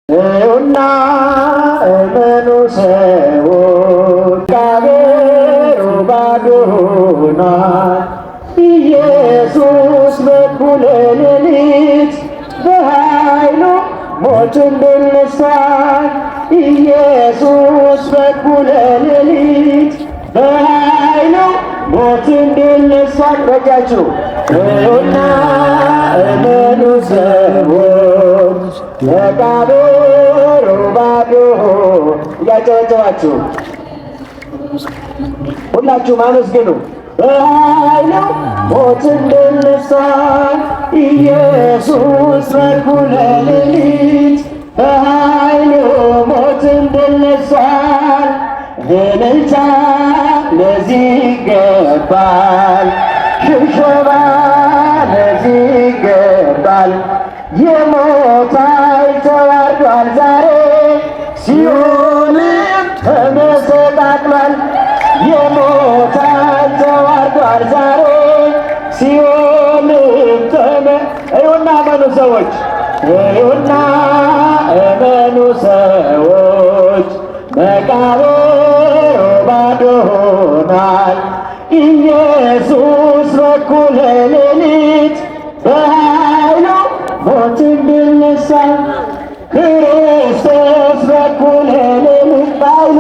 እና እመኑ ሰዎች ቃብሩ ባዶ ሆኗል። ኢየሱስ በኩለ ሌሊት በኃይሉ ሞትን ድል ነሥቷል። ኢየሱስ በኩለ ሌሊት በኃይሉ ሞትን ድል ነሥቷል። በጃችሁ እና እመኑ ሰዎች መቃብሩ ባዶ እያጨበጨባችሁ ሁላችሁም አመስግኑ። በኃይሉ ሞትን ድል ነሥቷል። ኢየሱስ በኩለ ሌሊት በኃይሉ ሞትን ድል ነሥቷል። እልልታ ለዚህ ይገባል፣ ሽብሸባ ለዚህ ይገባል። የሞት ኃይል ተዋርዷል ዛሬ፣ ሲኦልም ተመሰቃቅሏል። የሞት ኃይል ተዋርዷል ዛሬ፣ ሲኦልም እዩና እመኑ ሰዎች፣ እዩና እመኑ ሰዎች መቃብሩ ባዶ ሆኗል። ኢየሱስ በኩለ ሌሊት በኃይሉ ሞትን ድል ነሣ። ክርስቶስ በኩለ ሌሊት በኃይሉ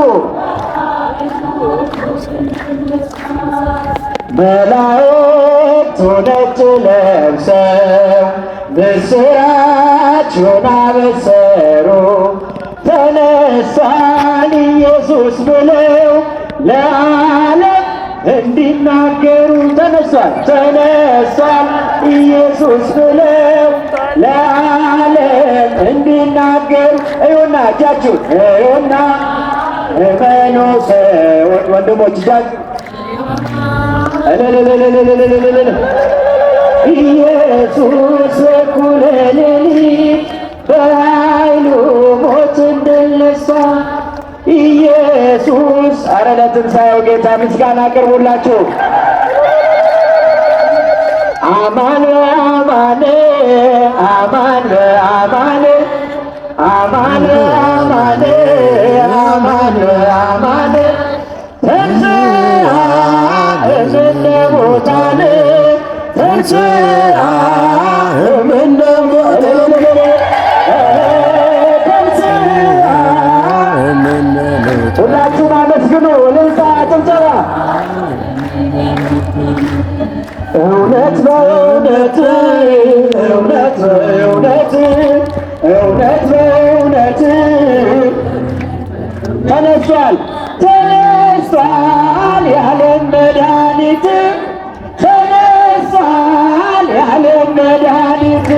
መላእክቱ ነጭ ለብሰው ምስራቹን አበሰሩ። ተነሣን ኢየሱስ ብለው ለዓለም እንዲናገሩ ተነሷል። ተነሷል ኢየሱስ ብለው ለዓለም እንዲናገሩ እዩና እጃችሁን እዩና እመኑ ሰዎች ወንድሞች እጃችሁ ኢየሱስ በኩለ ሌሊት በኃይሉ ሞትን ድል ነሣ። ኢየሱስ ኧረ ለትንሣኤው ጌታ ምስጋና አቅርቡላችሁ። አማን በአማን አማን በአማን አማን በአማን አማን በአማን ተንሥአ እምነ ሙታን ተንሥአ እምነ ሙታን ሁላችሁም አመስግኑ። እልልታ ጭብጨባ። እውነት በእውነት እውነት በእውነት እውነት በእውነት ተነስቷል ተነስቷል የዓለም መድኃኒት ተነስቷል የዓለም መድኃኒት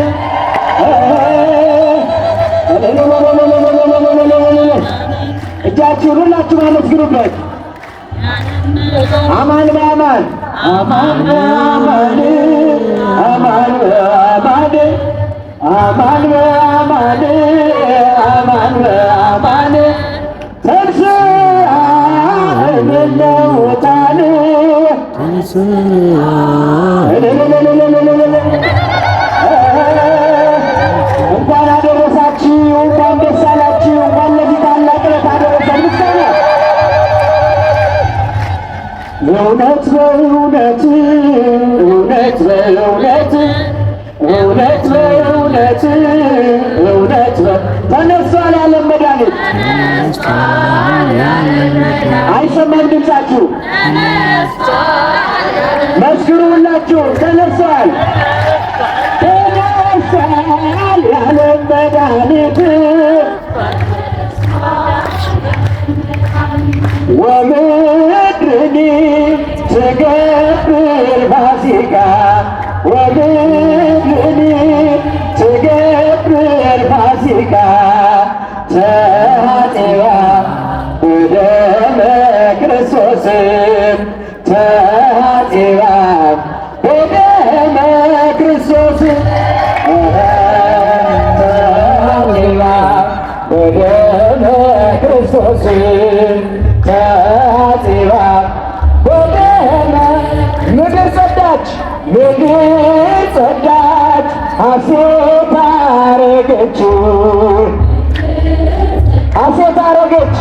እጃችሁን ሁላችሁም አመስግኑበት። አማን በአማን አማን በአማን አማን በአማን አማን በአማን አማን በአማን ተንሥአ እምነ ሙታን እንኳን አደረሳችሁ፣ እንኳን ደስ አላችሁ፣ እንኳን ለዚህ ታላቅ ዕለት አደረሰን። ምስጋና እውነት በእውነት እውነት በእውነት እውነት በእውነት እውነት ተነስቷል የዓለም መድኃኒት። አይሰማም ድምፃችሁ? መስክሩ ሁላችሁ። ተነስቷል ተነስቷል የዓለም መድኃኒት ወምድርኒ ትገብር ፋሲካ ወምድርኒ ትገብር ፋሲካ ተሐጽባ በደመ ክርስቶስ ተሐጽባ በደመ ክርስቶስ ተሐጽባ በደመ ክርስቶስ ተሐጽባ በደመ ምድር ጸዳች ምድር ጸዳች ሐሴት አረገችው ስላረገች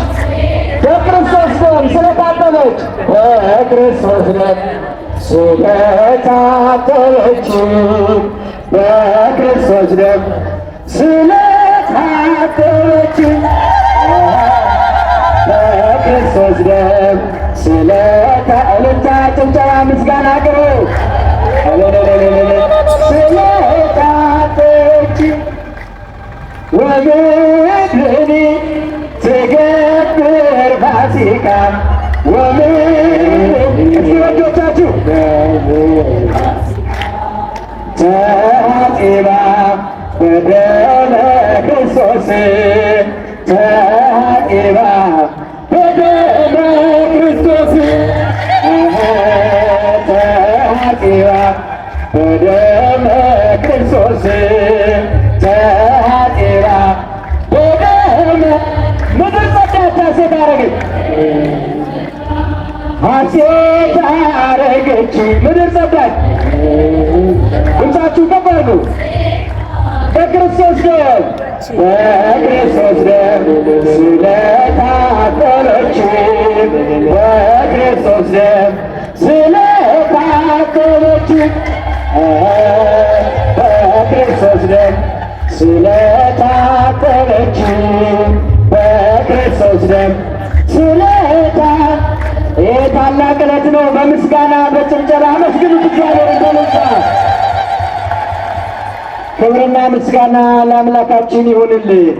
በክርስቶስ ደም ስለታጠበች በክርስቶስ ደም ስለታጠበች በክርስቶስ ደም ስለታጠበች በክርስቶስ ደም ስለታጠበች ጭብጨባ ምስጋና አቅርቡ። ስለታጠበች ወምድኒ ትገብር ፋሲካ ወምድወጆቻችሁ ተአጢባ በደመ ክርስቶስ ተአጢባ በደመ ክርስቶስ ተአጢባ በደመ ክርስቶስ ተአጢባ በደመ ምድር ጸዳች ሐሴት አረገች ሐሴት አረገች ምድር ጸዳች። ድምፃችሁ ከፍ አድርጉ። በክርስቶስ ደም በክርስቶስ ደም ስለታጠበች በክርስቶስ ደም ስለታጠበች በክርስቶስ ደም ስለታጠበች በክርስቶስ ደም ይህ ታላቅ ዕለት ነው። በምስጋና በጭብጨባ አመስግኑት እግዚአብሔርን በልልታ። ክብርና ምስጋና ለአምላካችን ይሁንልን።